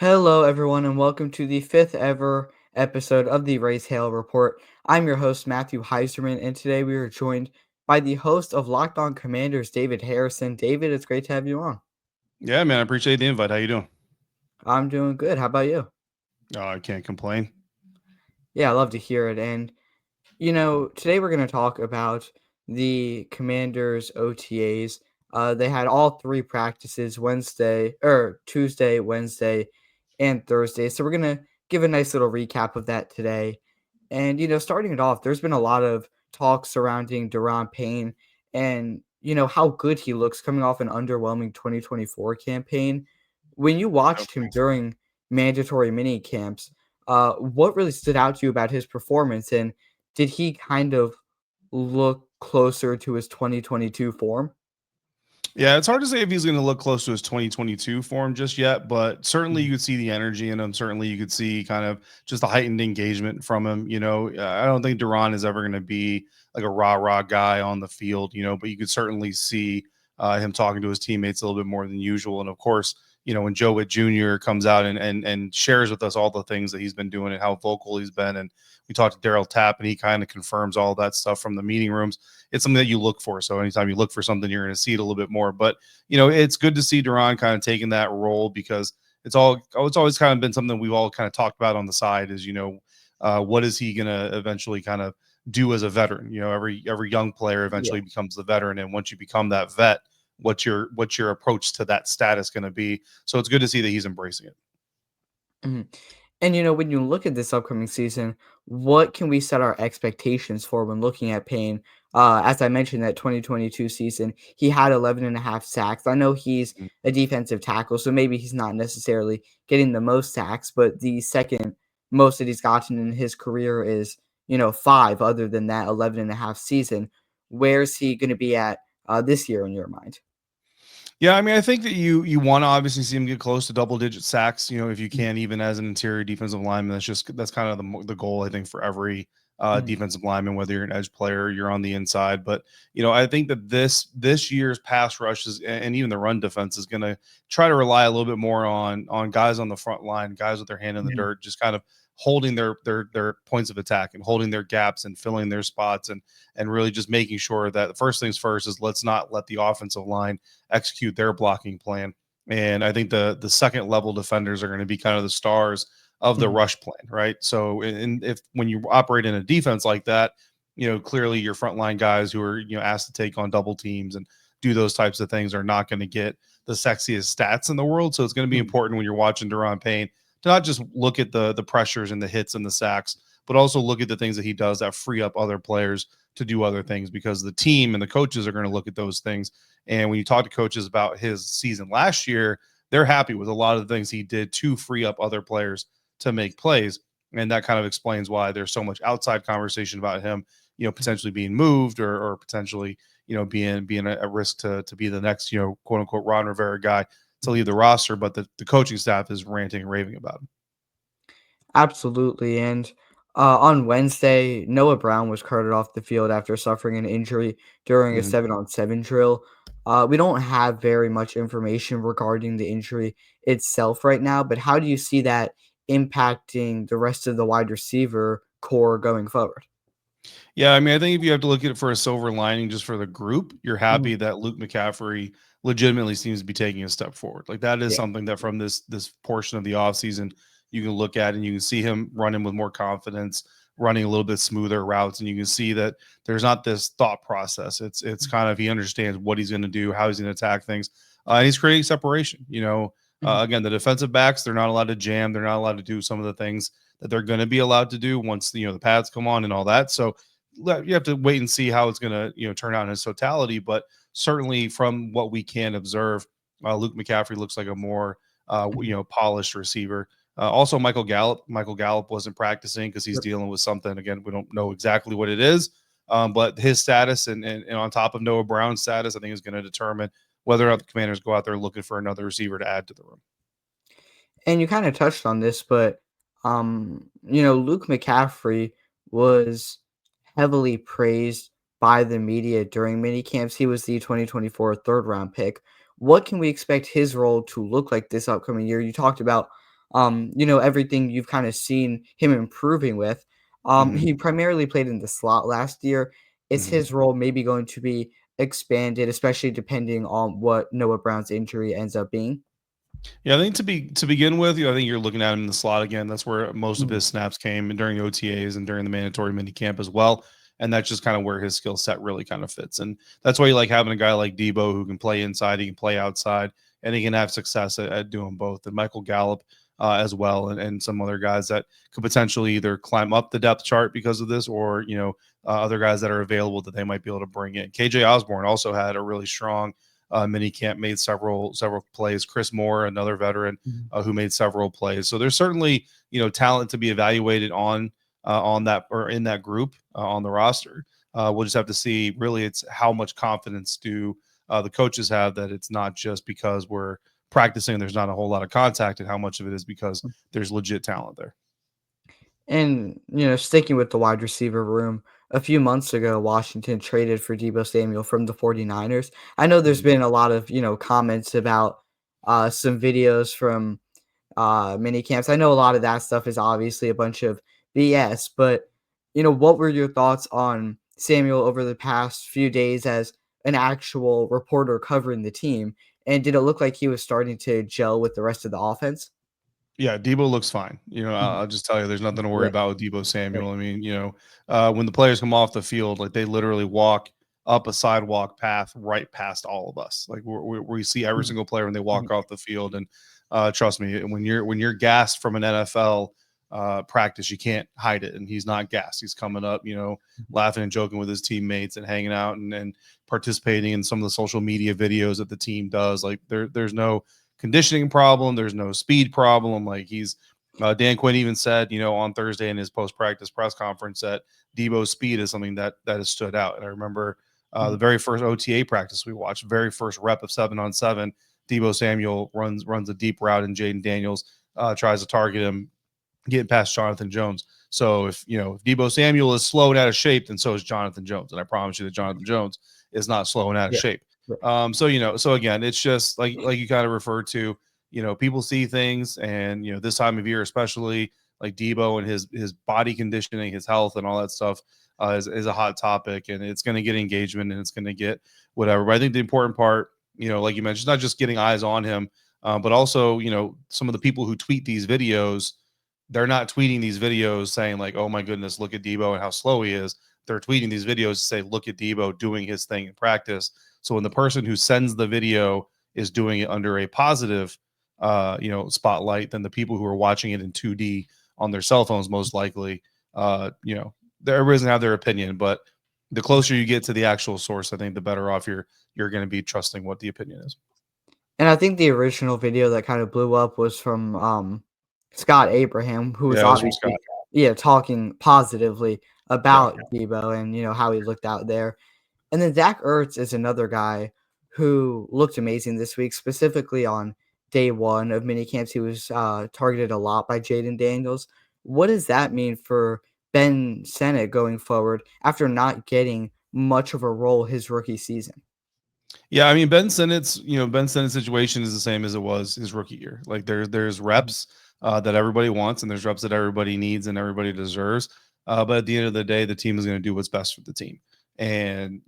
Hello, everyone, and welcome to the fifth ever episode of the Race Hail Report. I'm your host, Matthew Heiserman, and today we are joined by the host of Locked On Commanders, David Harrison. David, it's great to have you on. Yeah, man, I appreciate the invite. How you doing? I'm doing good. How about you? I can't complain. Yeah, I love to hear it. And, today we're going to talk about the Commanders' OTAs. They had all three practices Tuesday, Wednesday, and Thursday. So we're going to give a nice little recap of that today. And, starting it off, there's been a lot of talk surrounding Deron Payne and, how good he looks coming off an underwhelming 2024 campaign. When you Yep. watched him during mandatory mini camps, what really stood out to you about his performance? And did he kind of look closer to his 2022 form? Yeah, it's hard to say if he's going to look close to his 2022 form just yet, but certainly Mhm. you could see the energy in him. Certainly you could see kind of just the heightened engagement from him. I don't think Duran is ever going to be like a rah guy on the field, but you could certainly see him talking to his teammates a little bit more than usual. And of course, when Joe Witt Jr. comes out and shares with us all the things that he's been doing and how vocal he's been. And we talked to Daryl Tapp and he kind of confirms all that stuff from the meeting rooms. It's something that you look for. So anytime you look for something, you're going to see it a little bit more. But it's good to see Duran kind of taking that role because it's always kind of been something we've all kind of talked about on the side. Is what is he going to eventually kind of do as a veteran? Every young player Yeah. eventually becomes the veteran, and once you become that vet, what's your approach to that status going to be? So it's good to see that he's embracing it. Mhm. And when you look at this upcoming season, what can we set our expectations for when looking at Payne? As I mentioned, that 2022 season, he had 11 and a half sacks. I know he's a defensive tackle, so maybe he's not necessarily getting the most sacks, but the second most that he's gotten in his career is, five, other than that 11 and a half season. Where's he going to be at this year in your mind? Yeah, I mean, I think that you want to obviously see him get close to double digit sacks. If you can, even as an interior defensive lineman, that's kind of the goal I think for every Mhm. defensive lineman, whether you're an edge player, or you're on the inside. But I think that this year's pass rushes and even the run defense is going to try to rely a little bit more on guys on the front line, guys with their hand in the Mhm. dirt, just kind of holding their points of attack and holding their gaps and filling their spots and really just making sure that the first things first is let's not let the offensive line execute their blocking plan. And I think the second level defenders are going to be kind of the stars of the Mhm. rush plan, right? So, and if when you operate in a defense like that, clearly your frontline guys who are asked to take on double teams and do those types of things are not going to get the sexiest stats in the world. So it's going to be Mhm. important when you're watching Deron Payne to not just look at the pressures and the hits and the sacks, but also look at the things that he does that free up other players to do other things because the team and the coaches are going to look at those things. And when you talk to coaches about his season last year, they're happy with a lot of the things he did to free up other players to make plays. And that kind of explains why there's so much outside conversation about him, potentially being moved or potentially, being at risk to be the next, quote unquote Ron Rivera guy to leave the roster. But the coaching staff is ranting and raving about him. Absolutely. And on Wednesday, Noah Brown was carted off the field after suffering an injury during a Mhm. 7-on-7 drill. We don't have very much information regarding the injury itself right now, but how do you see that impacting the rest of the wide receiver core going forward? Yeah, I mean, I think if you have to look at it for a silver lining just for the group, you're Mhm. happy that Luke McCaffrey legitimately seems to be taking a step forward. Like that is Yeah. something that from this portion of the offseason you can look at and you can see him running with more confidence, running a little bit smoother routes, and you can see that there's not this thought process. It's kind of he understands what he's going to do, how he's going to attack things, and he's creating separation. Mhm. Again, the defensive backs they're not allowed to jam, they're not allowed to do some of the things that they're going to be allowed to do once the pads come on and all that. So you have to wait and see how it's going to turn out in its totality. But certainly from what we can observe, Luke McCaffrey looks like a more Mhm. polished receiver. Also, Michael Gallup wasn't practicing because he's Yep. dealing with something. Again, we don't know exactly what it is, but his status and on top of Noah Brown's status, I think is going to determine whether or not the Commanders go out there looking for another receiver to add to the room. And you kind of touched on this, but Luke McCaffrey was heavily praised by the media during mini camps. He was the 2024 third round pick. What can we expect his role to look like this upcoming year? You talked about everything you've kind of seen him improving with. Mhm, He primarily played in the slot last year. Is mhm. his role maybe going to be expanded, especially depending on what Noah Brown's injury ends up being? Yeah, I think to begin with, I think you're looking at him in the slot again. That's where most of Mhm, his snaps came during OTAs and during the mandatory mini camp as well. And that's just kind of where his skill set really kind of fits. And that's why you like having a guy like Debo who can play inside, he can play outside, and he can have success at doing both. And Michael Gallup as well, and some other guys that could potentially either climb up the depth chart because of this, or other guys that are available that they might be able to bring in. KJ Osborne also had a really strong mini camp, made several plays. Chris Moore, another veteran, mhm. who made several plays. So there's certainly talent to be evaluated on that or in that group on the roster. We'll just have to see. Really, it's how much confidence do the coaches have that it's not just because we're practicing. There's not a whole lot of contact, and how much of it is because there's legit talent there. And, sticking with the wide receiver room, a few months ago, Washington traded for Debo Samuel from the 49ers. I know there's Mhm. been a lot of, comments about some videos from mini camps. I know a lot of that stuff is obviously a bunch of BS, but, what were your thoughts on Samuel over the past few days as an actual reporter covering the team? And did it look like he was starting to gel with the rest of the offense? Yeah, Debo looks fine. Mhm. I'll just tell you, there's nothing to worry Right, about with Debo right. Samuel. I mean, when the players come off the field, like they literally walk up a sidewalk path right past all of us. Like we see every Mhm, single player when they mhm, walk off the field. And trust me, when you're gassed from an NFL practice, you can't hide it. And he's not gassed. He's coming up, mhm. laughing and joking with his teammates and hanging out and participating in some of the social media videos that the team does. Like there's no conditioning problem. There's no speed problem. Like he's Dan Quinn even said, on Thursday in his post practice press conference that Debo's speed is something that has stood out. And I remember the Mhm. very first OTA practice we watched, very first rep of 7-on-7, Debo Samuel runs a deep route and Jaden Daniels tries to target him, getting past Jonathan Jones. So if Debo Samuel is slow and out of shape, then so is Jonathan Jones. And I promise you that Jonathan Jones is not slow and out of Yeah, shape. right. So again, it's just like you kind of referred to, people see things, and this time of year, especially like Debo and his body conditioning, his health, and all that stuff is a hot topic, and it's going to get engagement and it's going to get whatever. But I think the important part, like you mentioned, not just getting eyes on him, but also some of the people who tweet these videos, they're not tweeting these videos saying like, "Oh my goodness, look at Debo and how slow he is." They're tweeting these videos to say, "Look at Debo doing his thing in practice." So when the person who sends the video is doing it under a positive, spotlight, then the people who are watching it in 2D on their cell phones most likely, everybody's gonna have their opinion, but the Mhm. closer you get to the actual source, I think the better off you're going to be trusting what the opinion is. And I think the original video that kind of blew up was from, Scott Abraham, who was Yeah, it was from Scott. obviously, yeah, talking positively Yeah. about Debo and, how he looked out there. And then Zach Ertz is another guy who looked amazing this week, specifically on day 1 of mini camps. He was, targeted a lot by Jaden Daniels. What does that mean for Ben Sinnott going forward after not getting much of a role his rookie season? Yeah, I mean Ben Sinnott's situation is the same as it was his rookie year. Like there's Mhm, reps that everybody wants, and there's reps that everybody needs and everybody deserves. But at the end of the day, the team is going to do what's best for the team. And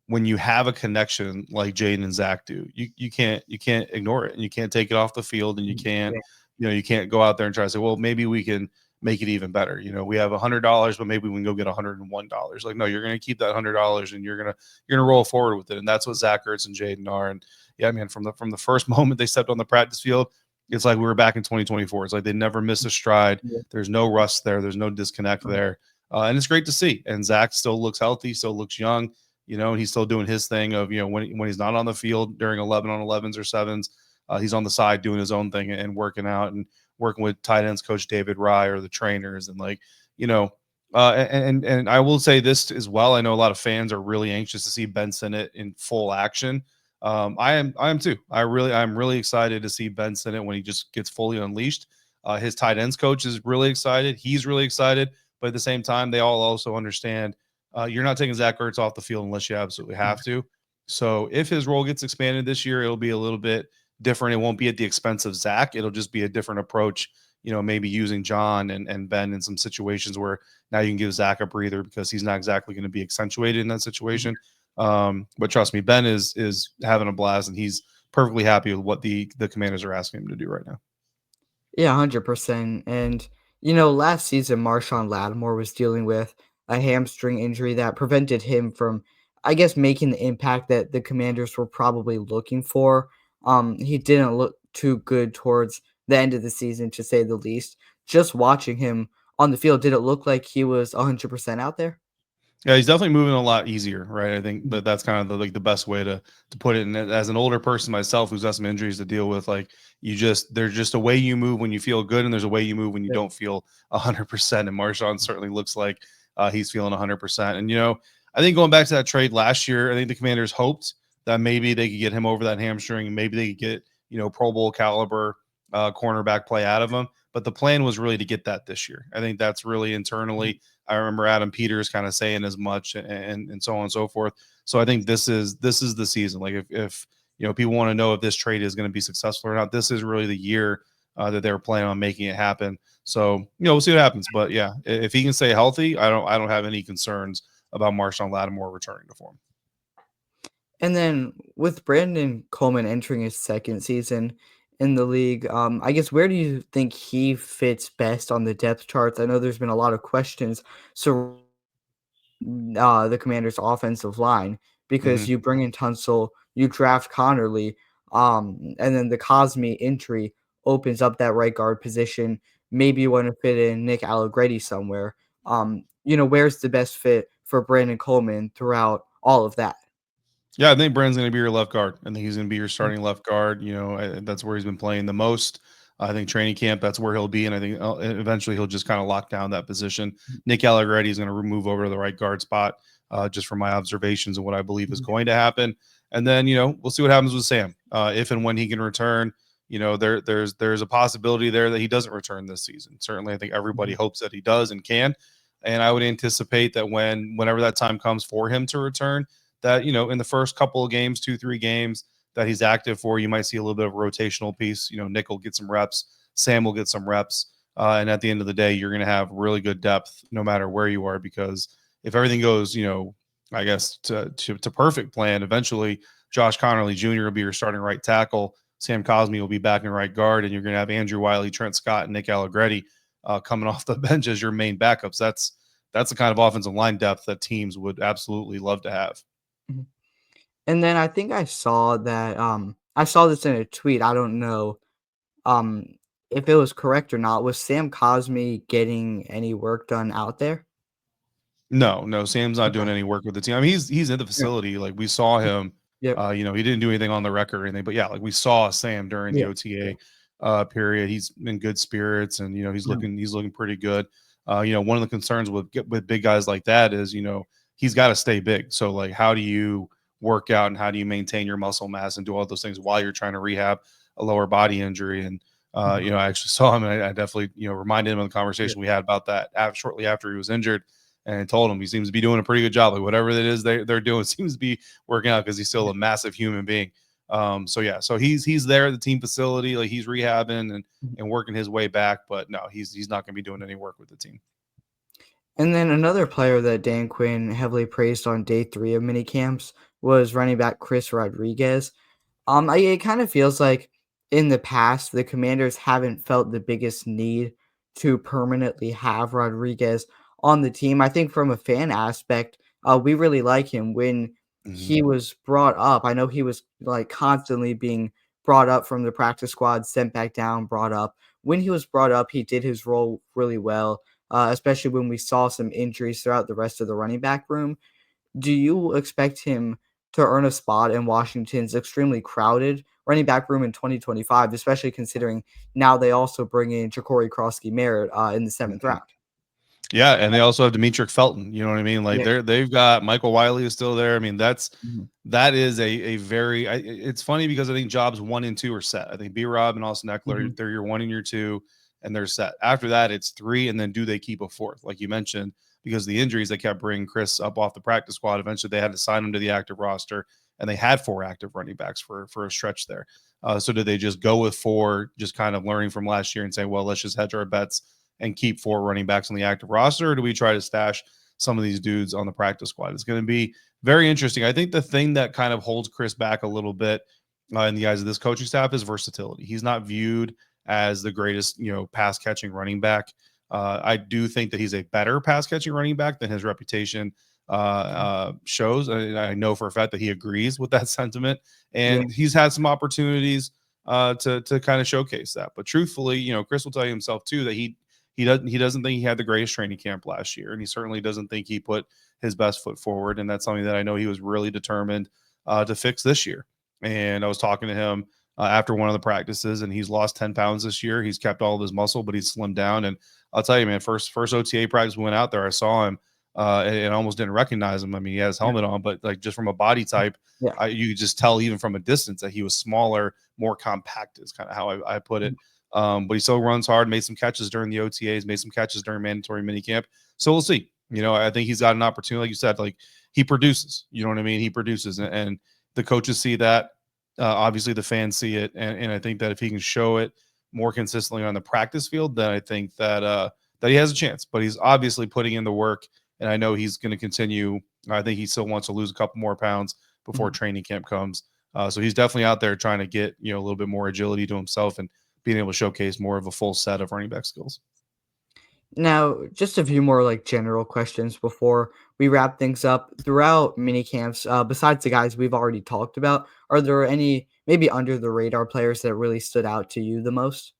when you have a connection like Jaden and Zach do, you can't ignore it, and you can't take it off the field, and you mhm, can't yeah, you can't go out there and try to say, well, maybe we can make it even better. We have $100, but maybe we can go get $101. Like, no, you're going to keep that $100, and you're gonna roll forward with it, and that's what Zach Ertz and Jaden are. And yeah, man, from the first moment they stepped on the practice field, it's like we were back in 2024. It's like they never miss a stride. yeah, There's no rust there. There's no disconnect mhm, there, and it's great to see. And Zach still looks healthy, still looks young, and he's still doing his thing of when he's not on the field during 11-on-11s or sevens, he's on the side doing his own thing and working out and working with tight ends coach David Rye or the trainers, and like you know and I will say this as well. I know a lot of fans are really anxious to see Ben Sinnott in full action. I am too. I'm really excited to see Ben Sinnott when he just gets fully unleashed. His tight ends coach is really excited. He's really excited, but at the same time, they all also understand you're not taking Zach Ertz off the field unless you absolutely mhm, have to. So if his role gets expanded this year, it'll be a little bit different. It won't be at the expense of Zach. It'll just be a different approach. Maybe using John and Ben in some situations where now you can give Zach a breather because he's not exactly going to be accentuated in that Mhm. situation. But trust me, Ben is having a blast, and he's perfectly happy with what the Commanders are asking him to do right now. Yeah, 100%. And, last season, Marshawn Lattimore was dealing with a hamstring injury that prevented him from, I guess, making the impact that the Commanders were probably looking for. He didn't look too good towards the end of the season, to say the least. Just watching him on the field, did it look like he was 100% out there? Yeah, he's definitely moving a lot easier, right? I think Mhm. that's kind of the best way to put it. And as an older person myself who's got some injuries to deal with, like there's just a way you move when you feel good, and there's a way you move when you Yep. don't feel 100%. And Marshawn certainly looks like he's feeling 100%. And I think going back to that trade last year, I think the Commanders hoped that maybe they could get him over that hamstring, and maybe they could get Pro Bowl caliber cornerback play out of him. But the plan was really to get that this year. I think that's really Mhm. internally. I remember Adam Peters kind of saying as much, and so on and so forth. So I think this is the season. Like if people want to know if this trade is going to be successful or not, this is really the year that they're planning on making it happen. So we'll see what happens. But yeah, if he can stay healthy, I don't have any concerns about Marshawn Lattimore returning to form. And then with Brandon Coleman entering his second season in the league, I guess where do you think he fits best on the depth charts? I know there's been a lot of questions surrounding the Commanders' offensive line because Hmm. you bring in Tunsil, you draft Connerly, and then the Cosme entry opens up that right guard position. Maybe you want to fit in Nick Allegretti somewhere. Where's the best fit for Brandon Coleman throughout all of that? Yeah, I think Brandon's going to be your left guard. I think he's going to be your Mhm. starting left guard. That's where he's been playing the most. I think training camp, that's where he'll be. And I think eventually he'll just kind of lock down that position. Nick Allegretti is going to move over to the right guard spot, just from my observations and what I believe is Mhm. going to happen. And then, we'll see what happens with Sam. If and when he can return, there's a possibility there that he doesn't return this season. Certainly, I think everybody Mhm. hopes that he does and can. And I would anticipate that whenever that time comes for him to return, that in the first couple of games, 2-3 games that he's active for, you might see a little bit of a rotational piece. Nick will get some reps, Sam will get some reps, and at the end of the day, you're going to have really good depth no matter where you are, because if everything goes, I guess to perfect plan, eventually Josh Connerly Jr. will be your starting right tackle. Sam Cosme will be back in right guard, and you're going to have Andrew Wiley, Trent Scott, and Nick Allegretti coming off the bench as your main backups. That's the kind of offensive line depth that teams would absolutely love to have. Mhm. And then I think I saw that, I saw this in a tweet, I don't know, um, if it was correct or not. Was Sam Cosmi getting any work done out there? No, no, Sam's not doing Okay. any work with the team. I mean, he's in the Yeah. facility. Like we saw him. Yep. He didn't do anything on the record or anything, but yeah, like we saw Sam during the Yeah. Yeah. OTA period. He's in good spirits, and he's Mhm. looking pretty good. One of the concerns with big guys like that is he's got to stay big. So like, how do you work out and how do you maintain your muscle mass and do all those things while you're trying to rehab a lower body injury? And Mhm. I actually saw him, and I definitely reminded him of the Yeah. conversation we had about that shortly after he was injured, and I told him he seems to be doing a pretty good job. Like whatever it is they're doing seems to be working out because he's still Yeah. a massive human being. So yeah, so he's there at the team facility, like he's rehabbing and Mhm. working his way back, but no, he's not going to be doing any work with the team. And then another player that Dan Quinn heavily praised on day 3 of mini camps was running back Chris Rodriguez. It kind of feels like in the past, the Commanders haven't felt the biggest need to permanently have Rodriguez on the team. I think from a fan aspect, we really like him. When Hmm. he was brought up, I know he was like constantly being brought up from the practice squad, sent back down, brought up. When he was brought up, he did his role really well, especially when we saw some injuries throughout the rest of the running back room. Do you expect him to earn a spot in Washington's extremely crowded running back room in 2025, especially considering now they also bring in Ja'Cory Krosky-Merritt, in the 7th Hmm. round? Yeah, and they also have Demetric Felton. You know what I mean? Like Yeah. they've got Michael Wiley is still there. I mean, Mhm. that is a very. It's funny because I think jobs 1 and 2 are set. I think B Rob and Austin Eckler, Mhm. they're your 1 and your 2, and they're set. After that, it's 3, and then do they keep a fourth? Like you mentioned, because the injuries they kept bringing Chris up off the practice squad. Eventually, they had to sign him to the active roster, and they had 4 active running backs for a stretch there. So did they just go with 4, just kind of learning from last year and say, well, let's just hedge our bets and keep 4 running backs on the active roster, or do we try to stash some of these dudes on the practice squad? It's going to be very interesting. I think the thing that kind of holds Chris back a little bit in the eyes of this coaching staff is versatility. He's not viewed as the greatest, pass catching running back. I do think that he's a better pass catching running back than his reputation shows. And I know for a fact that he agrees with that sentiment, and he's had some opportunities to kind of showcase that. But truthfully, Chris will tell you himself too that he doesn't think he had the greatest training camp last year, and he certainly doesn't think he put his best foot forward. And that's something that I know he was really determined to fix this year. And I was talking to him after one of the practices, and he's lost 10 pounds this year. He's kept all of his muscle, but he's slimmed down. And I'll tell you, man, first OTA practice we went out there, I saw him and almost didn't recognize him. I mean, he has his helmet on, but like just from a body type, you could just tell even from a distance that he was smaller, more compact is kind of how I put it. But he still runs hard, made some catches during the OTAs, made some catches during mandatory minicamp. So we'll see. I think he's got an opportunity, like you said, like he produces, you know what I mean? He produces, and the coaches see that. Obviously the fans see it. And I think that if he can show it more consistently on the practice field, then I think that he has a chance, but he's obviously putting in the work, and I know he's going to continue. I think he still wants to lose a couple more pounds before training camp comes. So he's definitely out there trying to get, a little bit more agility to himself and being able to showcase more of a full set of running back skills. Now, just a few more like general questions before we wrap things up. Throughout mini camps, besides the guys we've already talked about, are there any maybe under the radar players that really stood out to you the most?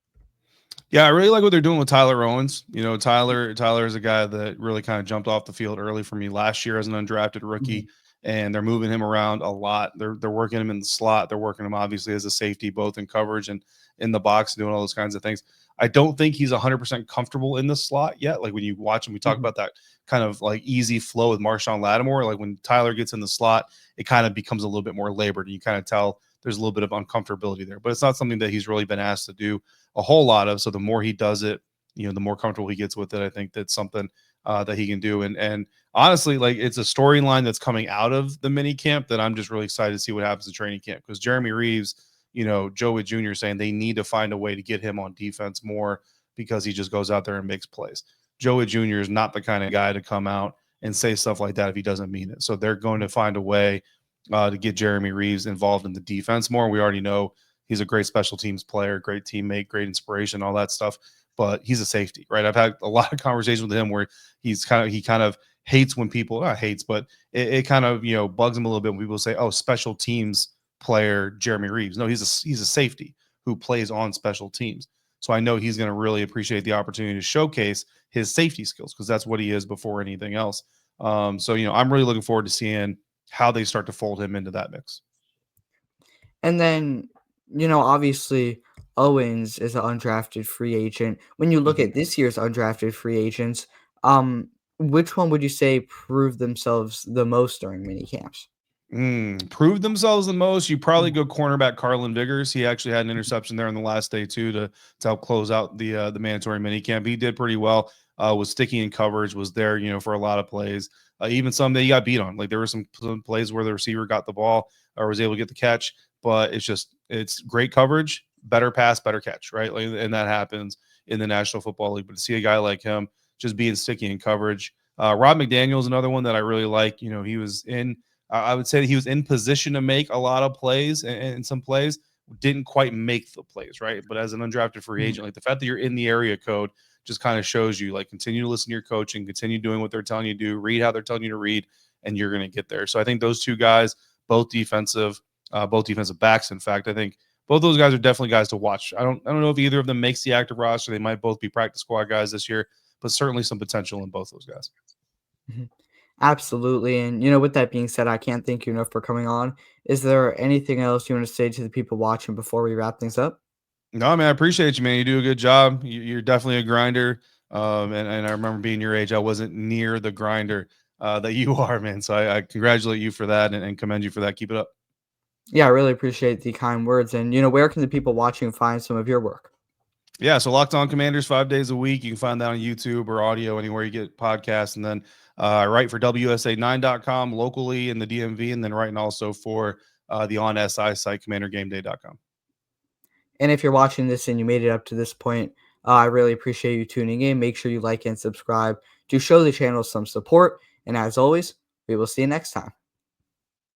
Yeah, I really like what they're doing with Tyler Owens. Tyler is a guy that really kind of jumped off the field early for me last year as an undrafted rookie, and they're moving him around a lot. They're working him in the slot. They're working him obviously as a safety, both in coverage and in the box, doing all those kinds of things. I don't think he's 100% comfortable in the slot yet. Like when you watch him, we talk about that kind of like easy flow with Marshawn Lattimore. Like when Tyler gets in the slot, it kind of becomes a little bit more labored, and you kind of tell there's a little bit of uncomfortability there. But it's not something that he's really been asked to do a whole lot of. So the more he does it, the more comfortable he gets with it. I think that's something that he can do. And honestly, like it's a storyline that's coming out of the mini camp that I'm just really excited to see what happens in training camp, because Jeremy Reeves, Joe Witt Jr. saying they need to find a way to get him on defense more because he just goes out there and makes plays. Joe Witt Jr. is not the kind of guy to come out and say stuff like that if he doesn't mean it. So they're going to find a way to get Jeremy Reeves involved in the defense more. We already know he's a great special teams player, great teammate, great inspiration, all that stuff. But he's a safety, right? I've had a lot of conversations with him where he kind of hates when people, not hates, but it kind of bugs him a little bit when people say, "Oh, special teams player Jeremy Reeves." No, he's a safety who plays on special teams. So I know he's going to really appreciate the opportunity to showcase his safety skills, because that's what he is before anything else. So I'm really looking forward to seeing how they start to fold him into that mix. And then, obviously Owens is an undrafted free agent. When you look at this year's undrafted free agents, which one would you say proved themselves the most during mini camps? Proved themselves the most. You probably go cornerback Carlin Vigors. He actually had an interception there on the last day too to help close out the mandatory mini camp. He did pretty well. Was sticky in coverage. Was there for a lot of plays. Even some that he got beat on. Like there were some plays where the receiver got the ball or was able to get the catch. But it's great coverage, better pass, better catch, right? Like, and that happens in the National Football League. But to see a guy like him just being sticky in coverage. Rob McDaniel is another one that I really like. He was in. I would say that he was in position to make a lot of plays, and some plays didn't quite make the plays, right? But as an undrafted free agent, like the fact that you're in the area code just kind of shows you, like, continue to listen to your coach and continue doing what they're telling you to do, read how they're telling you to read, and you're going to get there. So I think those two guys, both defensive backs, in fact, I think both those guys are definitely guys to watch. I don't know if either of them makes the active roster. They might both be practice squad guys this year, but certainly some potential in both those guys. Absolutely. And, with that being said, I can't thank you enough for coming on. Is there anything else you want to say to the people watching before we wrap things up? No, man, I appreciate you, man. You do a good job. You're definitely a grinder. And I remember being your age, I wasn't near the grinder that you are, man. So I congratulate you for that and commend you for that. Keep it up. Yeah, I really appreciate the kind words. And, where can the people watching find some of your work? Yeah, so Locked On Commanders 5 days a week. You can find that on YouTube or audio anywhere you get podcasts. And then I write for WSA9.com locally in the DMV, and then writing also for the On SI site, CommanderGameDay.com. And if you're watching this and you made it up to this point, I really appreciate you tuning in. Make sure you like and subscribe to show the channel some support. And as always, we will see you next time.